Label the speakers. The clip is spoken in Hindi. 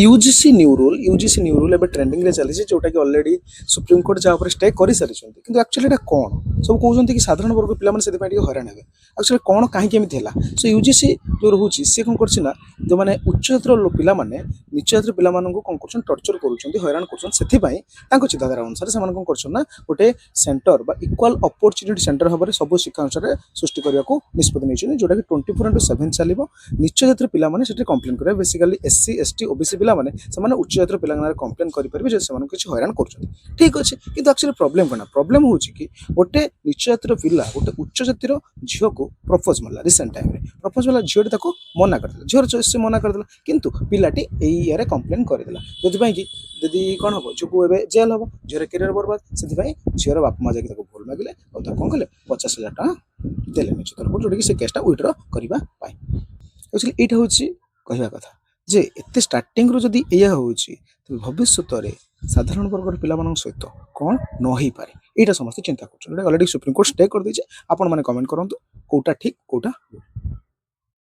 Speaker 1: यूजीसी न्यू रूल ट्रेंडिंग रे चली जोटा कि ऑलरेडी सुप्रीम कोर्ट जहाँ स्टे कर सारी कि एक्चुअली एटा कौन सब कहते कि साधारण वर्ग पिला हईराण हे एक्चुअली कौन कहीं सो यूजीसी जो रोचे सी कौन करना जो मैंने उच्च जातर पिला नीच जातर पिला कौन कर टर्चर करैराण कर चिंताधारा अनुसार से कौन कर गोटे सेंटर इक्वाल अपॉर्चुनिटी सेंटर भाव में सब शिक्षा अनुसार सृष्टि करने को निष्पत्ति नहीं जोटा कि 24/7 चलो नीच जातर पिला कंप्लेन करेंगे बेसिकली एससी एसटी ओबीसी पिला उच्च जातर पिला कंप्लेन करेंगे से किसी हईराण कर ठीक अच्छे कि एक्चुअली प्रोब्लेम कौन प्रोब्लेम हूँ कि गोटे नीच जातर पिला गोटे उच्च जातिर झील को प्रपोज मारा रिसेंट टाइम प्रपोज मारा झील मना करदेला झीर चॉइस से मना करदेला किंतु पिलाटी ये कंप्लेन करदेला जो यदि कौन हम झील को जेल हम झीर कैरियर बर्बाद से झीर बापा माँ जाकि भूल मागिले और कौन कले 50,000 टଙ୍କା देले निज तरफ जोटा कि से केसटा विड्र करने एक्चुअली यहाँ हूँ कहवा कथा जे एते स्टार्टिंग जदि यह हूँ भविष्य में साधारण वर्गर पिला सहित कौन न हो पारे यहाँ समस्त चिंता कर ऑलरेडी सुप्रीम कोर्ट स्टे कर दे आपण मैंने कमेंट करूँ कौटा ठीक कौटा